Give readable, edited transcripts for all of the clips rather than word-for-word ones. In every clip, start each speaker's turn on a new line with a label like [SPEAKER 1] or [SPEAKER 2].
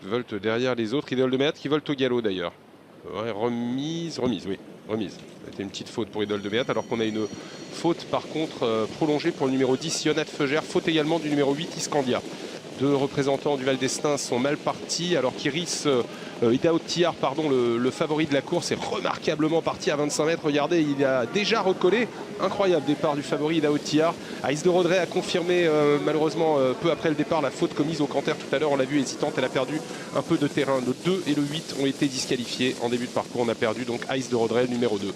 [SPEAKER 1] qui volte derrière les autres. Idole de Méat qui volte au galop d'ailleurs. Ouais, remise, oui. Remise. C'était une petite faute pour Idole de Méat, alors qu'on a une faute par contre prolongée pour le numéro 10, Yonat Feugère. Faute également du numéro 8, Iscandia. Deux représentants du Val d'Estaing sont mal partis, alors qu'Iris Idao Tillard, pardon, le favori de la course, est remarquablement parti à 25 mètres. Regardez, il a déjà recollé. Incroyable départ du favori Idao Tillard. Ice de Rodray a confirmé malheureusement peu après le départ la faute commise au canter tout à l'heure. On l'a vu hésitante, elle a perdu un peu de terrain. Le 2 et le 8 ont été disqualifiés en début de parcours. On a perdu donc Ice de Rodray, numéro 2.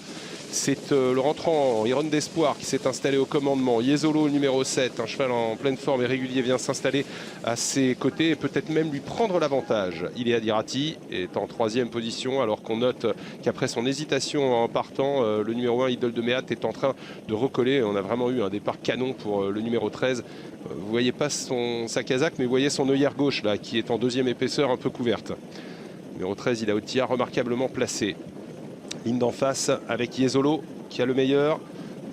[SPEAKER 1] C'est le rentrant Iron d'Espoir qui s'est installé au commandement. Yezolo, numéro 7, un cheval en pleine forme et régulier, vient s'installer à ses côtés et peut-être même lui prendre l'avantage. Iléa Dirati est en 3e position, alors qu'on note qu'après son hésitation en partant, le numéro 1, Idole de Méat, est en train de recoller. On a vraiment eu un départ canon pour le numéro 13. Vous ne voyez pas sa casaque, mais vous voyez son œillère gauche là, qui est en 2e épaisseur, un peu couverte. Numéro 13, il a Otia, remarquablement placé. Ligne d'en face avec Yezolo qui a le meilleur,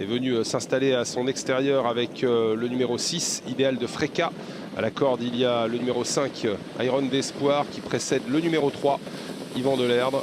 [SPEAKER 1] est venu s'installer à son extérieur avec le numéro 6, Idéal de Freka. À la corde, il y a le numéro 5, Iron d'Espoir, qui précède le numéro 3, Yvan Delerdre.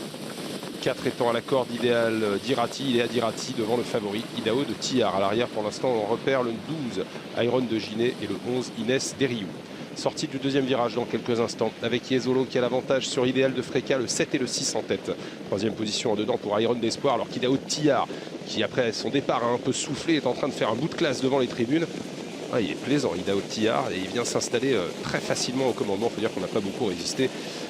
[SPEAKER 1] 4 étant à la corde, Idéal Dirati, Iléa Dirati devant le favori, Idao de Tillard. À l'arrière, pour l'instant, on repère le 12, Iron de Ginet, et le 11, Inès Deriou. Sortie du 2e virage dans quelques instants, avec Yezolo qui a l'avantage sur Idéal de Freka, le 7 et le 6 en tête. 3e position en dedans pour Iron d'Espoir, alors qu'Idao Tillard, qui après son départ a un peu soufflé, est en train de faire un bout de classe devant les tribunes. Ah, il est plaisant, Idao Tillard, et il vient s'installer très facilement au commandement. Il faut dire qu'on n'a pas beaucoup résisté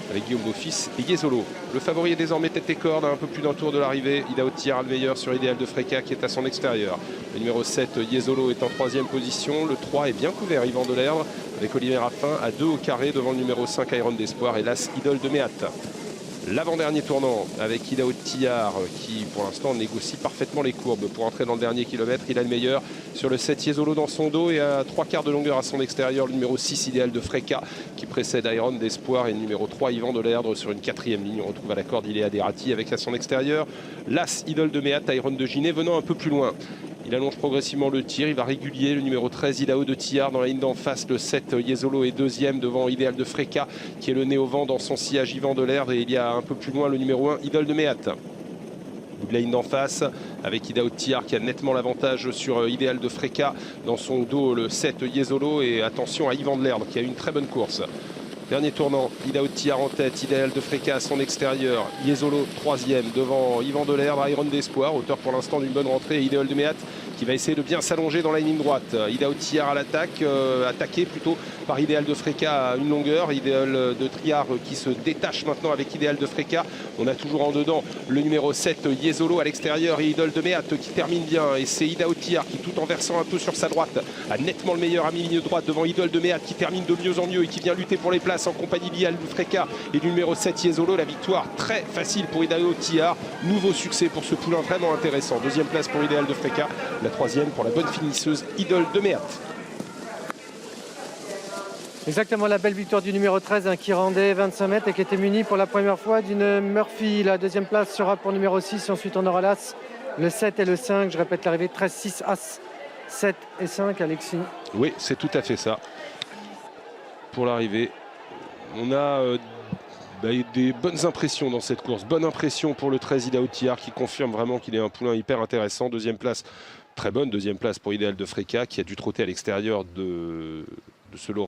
[SPEAKER 1] avec Guillaume Beaufils et Yezolo. Le favori est désormais tête et corde, à un peu plus d'un tour de l'arrivée. Idao Tillard a le meilleur sur Idéal de Freka qui est à son extérieur. Le numéro 7, Yezolo, est en 3e position. Le 3 est bien couvert, Yvan Delerdre, avec Olivier Raffin à 2 au carré devant le numéro 5, Iron d'Espoir, et l'As Idole de Méat. L'avant-dernier tournant avec Idao Tillard qui pour l'instant négocie parfaitement les courbes pour entrer dans le dernier kilomètre. Il a le meilleur sur le 7, Yezolo dans son dos, et à 3/4 de longueur à son extérieur, le numéro 6, Idéal de Freka, qui précède Iron d'Espoir, et le numéro 3, Yvan Delerdre sur une 4e ligne. On retrouve à la corde Iléa Dirati avec à son extérieur l'As Idole de Méat, Iron de Ginet venant un peu plus loin. Il allonge progressivement le tir, il va régulier le numéro 13, Idao de Tillard dans la ligne d'en face. Le 7, Yezolo, est 2e devant Idéal de Freka qui est le nez au vent dans son sillage, Yvan Delerdre, et il y a un peu plus loin le numéro 1, Idole de Méat. Bout de la ligne d'en face avec Idao Tillard qui a nettement l'avantage sur Idéal de Freka. Dans son dos, le 7, Yezolo, et attention à Yvan Delerdre qui a eu une très bonne course. Dernier tournant, Idao Tillard en tête, Idéal de Freka à son extérieur, Yezolo 3e devant Yvan Delerdre, Iron d'Espoir, auteur pour l'instant d'une bonne rentrée, et Idéal de Méat qui va essayer de bien s'allonger dans la ligne droite. Idao Tillard à l'attaque, attaqué plutôt par Idéal de Freka à une longueur. Idéal de Triard qui se détache maintenant avec Idéal de Freka. On a toujours en dedans le numéro 7, Yezolo à l'extérieur, et Idole de Méat qui termine bien. Et c'est Idao Tillard qui, tout en versant un peu sur sa droite, a nettement le meilleur à mi-ligne droite devant Idole de Méat qui termine de mieux en mieux et qui vient lutter pour les places en compagnie d'Idéal de Freka et du numéro 7, Yezolo. La victoire très facile pour Idao Tillard. Nouveau succès pour ce poulain vraiment intéressant. 2e place pour Idéal de Freka. La 3e pour la bonne finisseuse Idole de Méat.
[SPEAKER 2] Exactement, la belle victoire du numéro 13 qui rendait 25 mètres et qui était muni pour la première fois d'une Murphy. La 2e place sera pour numéro 6. Ensuite, on aura l'As, le 7 et le 5. Je répète l'arrivée 13, 6, As, 7 et 5, Alexis.
[SPEAKER 1] Oui, c'est tout à fait ça. Pour l'arrivée, on a des bonnes impressions dans cette course. Bonne impression pour le 13, Idao Tillard, qui confirme vraiment qu'il est un poulain hyper intéressant. 2e place, très bonne 2e place pour Idéal de Freka qui a dû trotter à l'extérieur de ce lot.